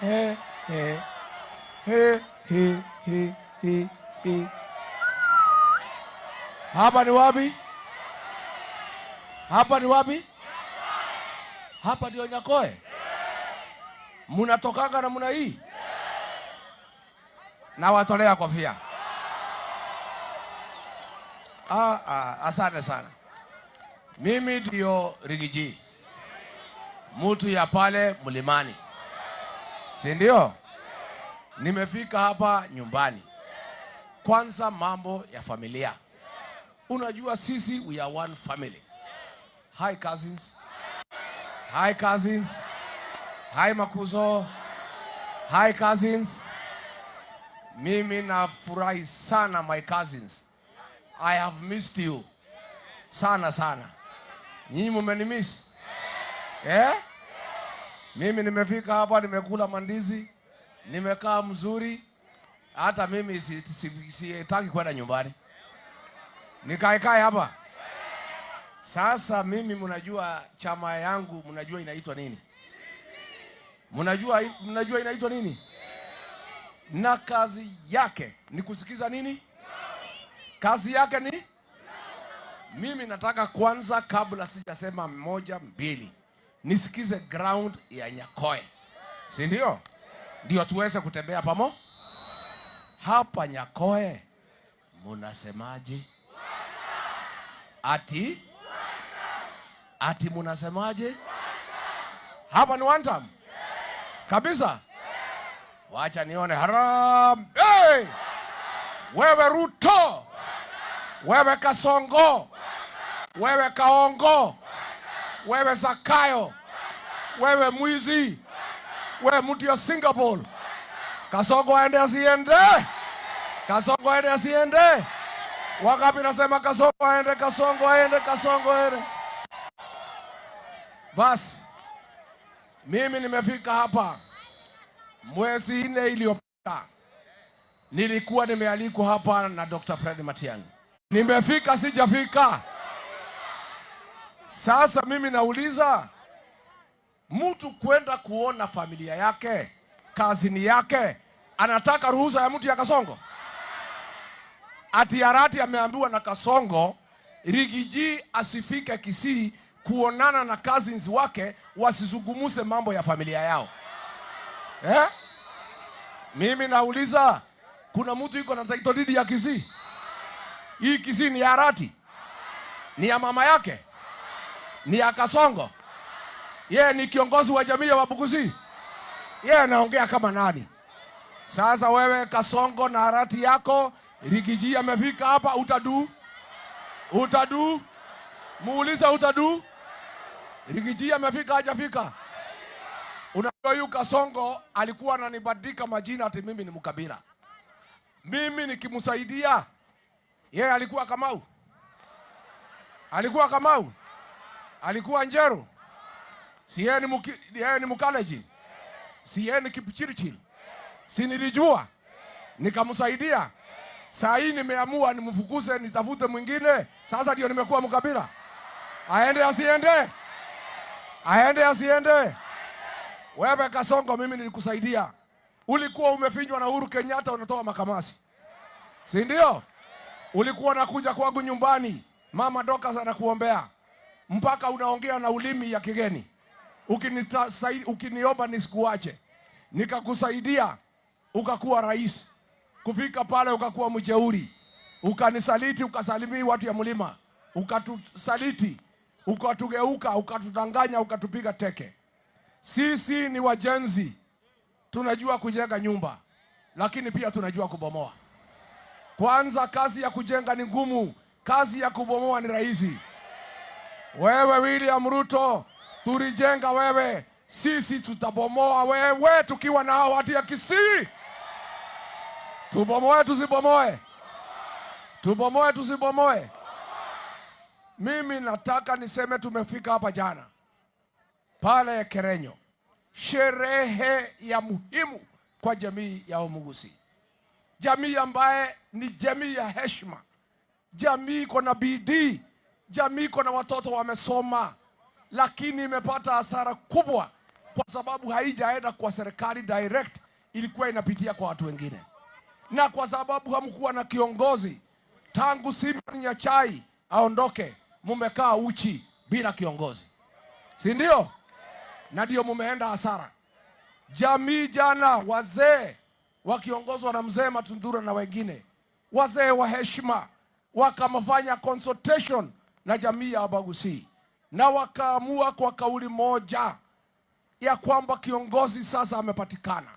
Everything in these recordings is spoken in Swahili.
He he he he he he he. Hapa ni wapi? Hapa ni wapi? Hapa ndio Nyakoe. Munatokanga na muna hii. Na watolea kofia. Asante sana. Mimi ndio Rigiji. Mtu ya pale Mlimani. Si ndio? Nimefika hapa nyumbani. Kwanza mambo ya familia. Unajua sisi we are one family. Hi cousins. Hi cousins. Hi makuzo. Hi cousins. Mimi nafurahi sana my cousins. I have missed you. Sana sana. Nyinyi mmenimiss? Mimi nimefika hapa, nimekula mandizi, nimekaa mzuri. Hata mimi sitaki kwenda nyumbani. Nikae hapa. Sasa mimi mnajua chama yangu, mnajua inaitwa nini? Mnajua inaitwa nini? Na kazi yake ni kusikiza nini? Kazi yake ni? Mimi nataka kwanza, kabla sijasema moja mbili, nisikize ground ya Nyakoe. Si ndio? Ndio tuweze kutembea pamoja. Hapa Nyakoe munasemaje? Ati munasemaje? Hapa ni one time. Kabisa. Wacha nione Harambee. Wewe Ruto. Wewe Kasongo. Wewe Kaongo. Wewe Zakayo. Wewe mwizi. Wewe mtu ya Singapore. Kasongo aende asiende? Kasongo aende asiende? Wangapi nasema Kasongo aende, Kasongo aende, Kasongo aende? Basi mimi nimefika hapa mwezi 4 iliyopita. Nilikuwa nimealikwa hapa na Dr. Fred Matiang'i. Nimefika sijafika. Sasa mimi nauliza, mtu kwenda kuona familia yake, kazini yake, anataka ruhusa ya mtu ya Kasongo? Ati Arati ameambiwa na Kasongo Rigiji asifike Kisii kuonana na cousins wake, wasizungumuse mambo ya familia yao. Mimi nauliza, kuna mtu yuko na title deed ya Kisii? Hii Kisii ni ya Arati? Ni ya mama yake? Ni ya Kasongo? Yeye ni kiongozi wa jamii ya Wabukusi? Yeye anaongea kama nani? Sasa wewe Kasongo na Arati yako, Rigiji amefika hapa, utadu? Utadu? Muuliza utadu? Rigiji amefika hajafika? Unajua yu Kasongo alikuwa ananibadilika majina ati mimi ni Mkabila. Mimi nikimsaidia, yeye alikuwa Kamau. Alikuwa Kamau. Alikuwa Njeru. Si yeye ni Mukaleji. Si yeye ni Kipchirchir. Si nilijua. Nikamsaidia. Saa hii nimeamua nimfukuze, nitafute mwingine. Sasa ndio nimekuwa Mkabila. Aende asiende? Aende asiende? Wewe Kasongo, mimi nilikusaidia. Ulikuwa umefinywa na Uhuru Kenyatta, unatoa makamasi. Si ndio? Ulikuwa unakuja kwangu nyumbani, Mama Dorcas anakuombea. Mpaka unaongea na ulimi ya kigeni. Ukiniomba nisikuache. Nikakusaidia, ukakuwa rais. Kufika pale ukakuwa mjeuri. Ukanisaliti, ukasalimii watu ya mlima. Ukatusaliti, ukatugeuka, ukatudanganya, ukatupiga teke. Sisi ni wajenzi. Tunajua kujenga nyumba, lakini pia tunajua kubomoa. Kwanza kazi ya kujenga ni ngumu, kazi ya kubomoa ni rahisi. Wewe William Ruto, tulijenga wewe, sisi tutabomoa wewe tukiwa na hao watu ya Kisii. Tubomoe tusibomoe? Tubomoe tusibomoe? Mimi nataka niseme tumefika hapa jana pale Kerenyo, sherehe ya muhimu kwa jamii ya Omugusi. Jamii ambaye ni jamii ya heshima, jamii iko na bidii, jamii iko na watoto wamesoma, lakini imepata hasara kubwa kwa sababu haijaenda kwa serikali direct, ilikuwa inapitia kwa watu wengine. Na kwa sababu hamkuwa na kiongozi tangu Simon Nyachae aondoke, mumekaa uchi bila kiongozi, si ndio? Na ndio mumeenda hasara. Jamii jana, wazee wakiongozwa na mzee Matundura na wengine, wazee wa heshima, wakamfanya consultation na jamii ya Wabaguzi, na wakaamua kwa kauli moja ya kwamba kiongozi sasa amepatikana,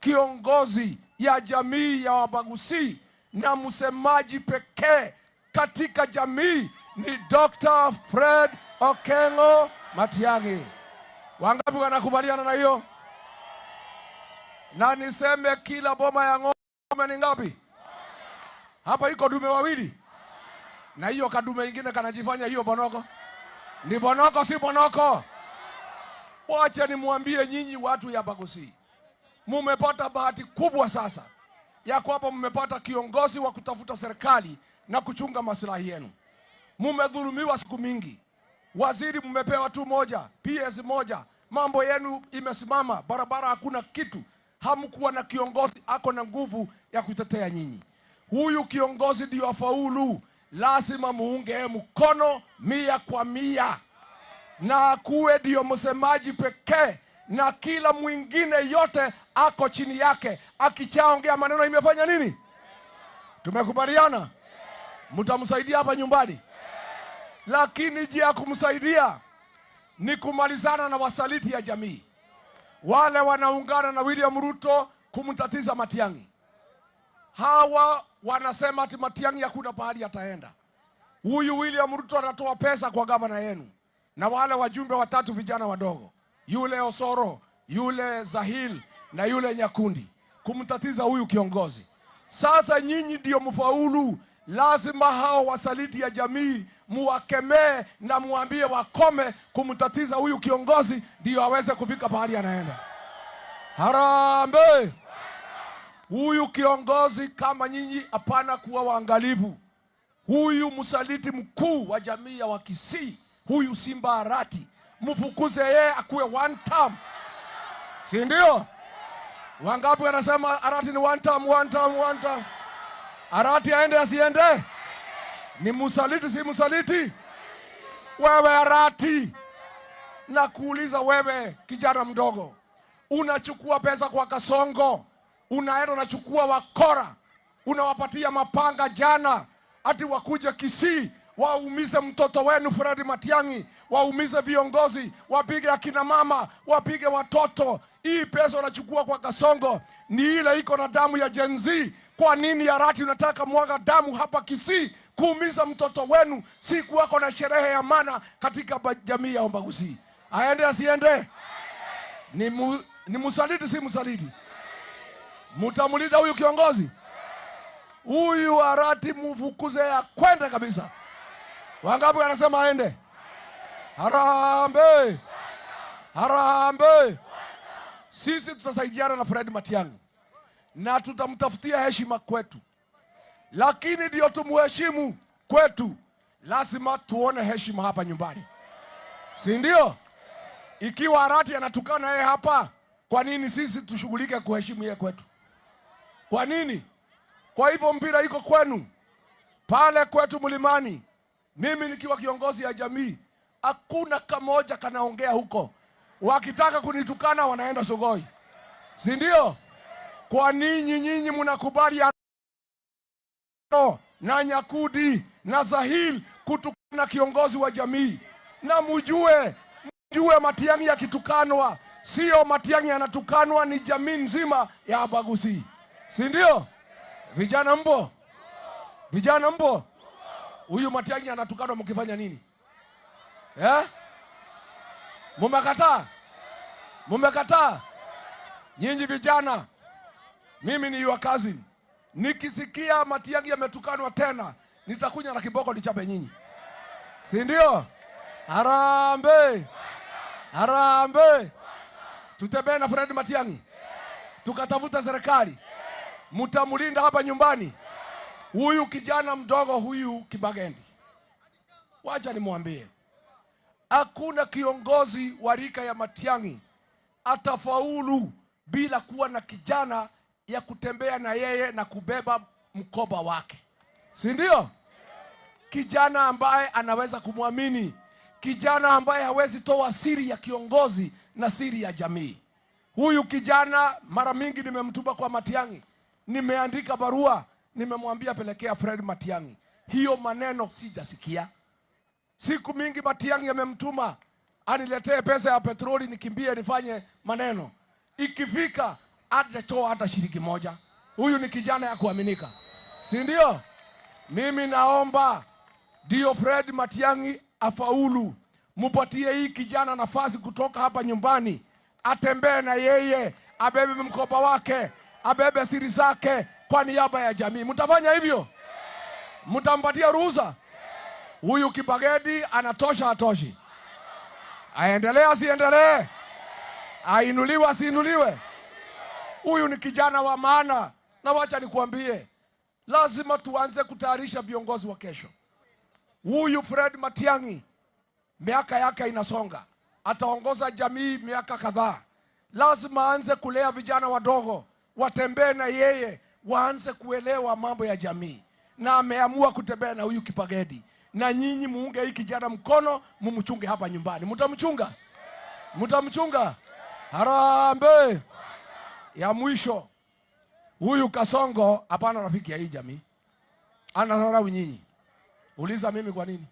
kiongozi ya jamii ya Wabaguzi, na msemaji pekee katika jamii ni Dr. Fred Okengo Matiang'i. Wangapi wanakubaliana na hiyo? Na niseme kila boma ya ng'ombe ni ngapi? Hapa iko dume wawili, na hiyo kadume ingine kanajifanya hiyo bonoko. Ni bonoko si bonoko? Wacha nimwambie nyinyi watu ya Baguzi, mumepata bahati kubwa sasa ya kwamba mmepata kiongozi wa kutafuta serikali na kuchunga maslahi yenu. Mumedhulumiwa siku mingi. Waziri mmepewa tu moja, PS moja, mambo yenu imesimama, barabara hakuna kitu. Hamkuwa na kiongozi ako na nguvu ya kutetea nyinyi. Huyu kiongozi ndio afaulu, lazima muunge mkono 100%, na kuwe ndio msemaji pekee, na kila mwingine yote ako chini yake. Akichaongea maneno imefanya nini? Tumekubaliana mtamsaidia hapa nyumbani. Lakini njia ya kumsaidia ni kumalizana na wasaliti ya jamii, wale wanaungana na William Ruto kumtatiza Matiang'i. Hawa wanasema ati Matiang'i hakuna pahali ataenda. Huyu William Ruto anatoa pesa kwa gavana yenu na wale wajumbe watatu vijana wadogo, yule Osoro, yule Zahil na yule Nyakundi, kumtatiza huyu kiongozi. Sasa nyinyi ndio mfaulu, lazima hao wasaliti ya jamii muwakemee na muambie wakome kumtatiza huyu kiongozi, ndio aweze kufika pahali anaenda. Harambee! Huyu kiongozi kama nyinyi hapana kuwa waangalifu. Huyu msaliti mkuu wa jamii ya Wakisii, huyu Simba Arati, mfukuze yeye akuwe one term. Si ndio? Wangapi wanasema Arati ni one term, one term, one term? Arati aende asiende? Ni msaliti si msaliti? Wewe Arati, na kuuliza wewe kijana mdogo, unachukua pesa kwa Kasongo, unaenda unachukua wakora, unawapatia mapanga jana ati wakuje Kisii waumize mtoto wenu Fred Matiang'i, waumize viongozi, wapige akina mama, wapige watoto. Hii pesa unachukua kwa Kasongo ni ile iko na damu ya Gen Z. Kwa nini Arati unataka mwaga damu hapa Kisii kuumiza mtoto wenu? Siku wako na sherehe ya maana katika jamii ya Baguzi. Aende asiende? Ni msaliti si msaliti? Mutamulida huyu kiongozi? Huyu Arati mfukuze ya kwenda kabisa. Wangapi wanasema aende? Harambee! Harambee! Sisi tutasaidiana na Fred Matiang'i na tutamtafutia heshima kwetu, lakini ndio tumuheshimu kwetu, lazima tuone heshima hapa nyumbani, si ndio? Ikiwa Arati anatukana yeye hapa, kwa nini sisi tushughulike kuheshimu yeye kwetu? Kwa nini? Kwa hivyo mpira iko kwenu. Pale kwetu Mlimani, mimi nikiwa kiongozi ya jamii, hakuna kamoja kanaongea huko. Wakitaka kunitukana wanaenda Sogoi, si ndio? Kwa nini nyinyi mnakubali na Nyakudi na Zahil kutukana kiongozi wa jamii? Na mjue Matiang'i akitukanwa, sio Matiang'i anatukanwa, ni jamii nzima ya Baguzi, si ndio? Vijana mbo? Vijana mbo? Huyu Matiang'i anatukanwa mkifanya nini? Mumekataa? Mumekataa? Nyinyi vijana, mimi ni your cousin. Nikisikia Matiang'i ametukanwa tena, nitakunya na kiboko nichape nyinyi, si ndio? Harambee! Harambee! Tutembee na Fred Matiang'i, tukatafuta serikali. Mutamulinda hapa nyumbani huyu kijana mdogo huyu Kibagendi. Wacha nimwambie, Hakuna kiongozi wa rika ya Matiang'i atafaulu bila kuwa na kijana ya kutembea na yeye na kubeba mkoba wake, si ndio? Kijana ambaye anaweza kumwamini, kijana ambaye hawezi toa siri ya kiongozi na siri ya jamii. Huyu kijana mara mingi nimemtuma kwa Matiang'i, nimeandika barua, nimemwambia pelekea Fred Matiang'i. Hiyo maneno sijasikia. Siku mingi Matiang'i amemtuma aniletee pesa ya petroli nikimbie nifanye maneno. Ikifika hajatoa hata shilingi moja. Huyu ni kijana ya kuaminika, si ndio? Mimi naomba ndio Fred Matiang'i afaulu. Mupatie hii kijana nafasi kutoka hapa nyumbani, atembee na yeye, abebe mkoba wake, abebe siri zake kwa niaba ya jamii. Mtafanya hivyo? Mtampatia ruhusa? Huyu Kibagedi anatosha atoshi? Aendelee asiendelee? Ainuliwe asiinuliwe? Huyu ni kijana wa maana, na wacha nikuambie, lazima tuanze kutayarisha viongozi wa kesho. Huyu Fred Matiang'i miaka yake inasonga, ataongoza jamii miaka kadhaa. Lazima aanze kulea vijana wadogo, watembee na yeye, waanze kuelewa mambo ya jamii. Na ameamua kutembea na huyu Kibagedi. Na nyinyi muunge hii kijana mkono, mumchunge hapa nyumbani. Mtamchunga? Mtamchunga? Harambee! Ya mwisho, huyu Kasongo hapana rafiki ya hii jamii. Anadharau nyinyi. Uliza mimi kwa nini?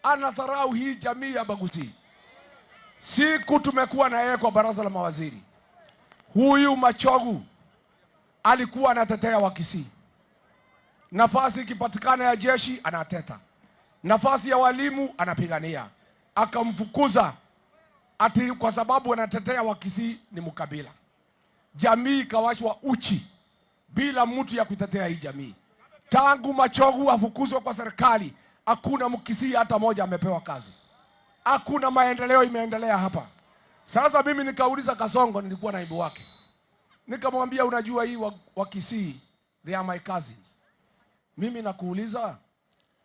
Anadharau hii jamii ya Bagusi. Siku tumekuwa na yeye kwa baraza la mawaziri, huyu Machogu alikuwa anatetea Wakisii. Nafasi ikipatikana ya jeshi anateta, nafasi ya walimu anapigania. Akamfukuza ati kwa sababu anatetea Wakisii ni mkabila. Jamii ikawashwa uchi bila mtu ya kutetea hii jamii. Tangu Machogu afukuzwa kwa serikali, hakuna Mkisii hata moja amepewa kazi. Hakuna maendeleo imeendelea hapa. Sasa mimi nikauliza Kasongo, nilikuwa naibu wake, nikamwambia unajua hii Wakisii, they are my cousins. Mimi nakuuliza,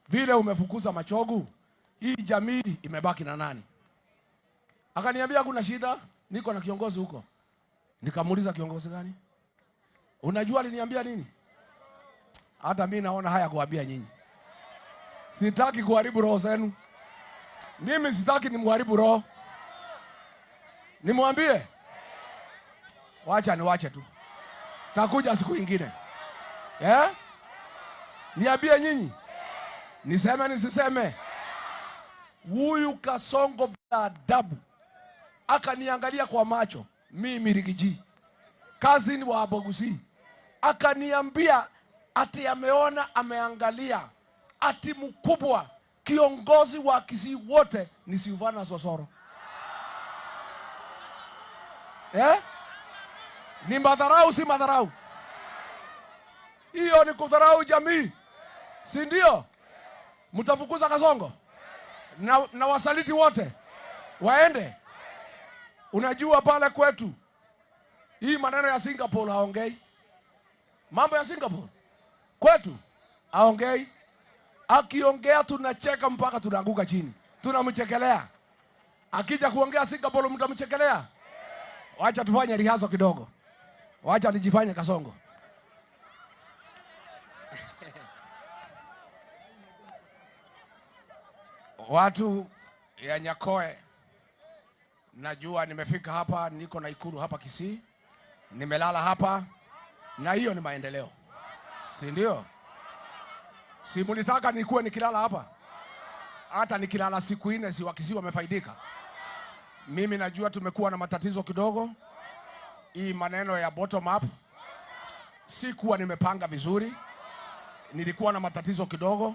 vile umefukuza Machogu, hii jamii imebaki na nani? Akaniambia kuna shida, niko na kiongozi huko. Nikamuuliza kiongozi gani? Unajua aliniambia nini? Hata mimi naona haya kuambia nyinyi. Sitaki kuharibu roho zenu. Mimi sitaki nimharibu roho. Nimwambie? Wacha tu. Takuja siku nyingine. Niambie nyinyi? Niseme nisiseme? Huyu Kasongo bila adabu akaniangalia kwa macho, mimi Rigiji, cousin wa Bagusi, akaniambia ati ameona, ameangalia ati mkubwa kiongozi wa Kisii wote ni Silvana Sosoro. Ni madharau si madharau? Hiyo ni kudharau jamii, si ndio? Mtafukuza Kasongo na wasaliti wote waende. Unajua pale kwetu hii maneno ya Singapore haongei. Mambo ya Singapore kwetu haongei. Akiongea tunacheka mpaka tunaanguka chini, tunamchekelea. Akija kuongea Singapore mtamchekelea? Wacha tufanye rihazo kidogo. Wacha nijifanye Kasongo. Watu ya Nyakoe, najua nimefika hapa, niko na ikulu hapa Kisii, nimelala hapa, na hiyo ni maendeleo, si ndio? Si mlitaka nikuwe nikilala hapa? Hata nikilala siku 4 si Wakisii wamefaidika? Mimi najua tumekuwa na matatizo kidogo. Hii maneno ya bottom up sikuwa nimepanga vizuri, nilikuwa na matatizo kidogo.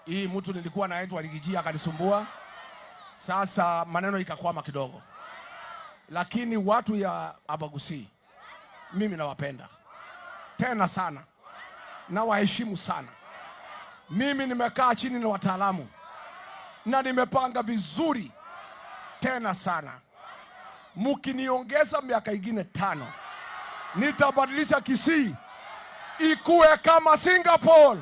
Hii mtu nilikuwa naitwa Rigiji akanisumbua. Sasa maneno ikakwama kidogo. Lakini watu ya Abagusi mimi nawapenda tena sana, na waheshimu sana. Mimi nimekaa chini na wataalamu na nimepanga vizuri tena sana. Mkiniongeza miaka ingine 5, nitabadilisha Kisii ikuwe kama Singapore.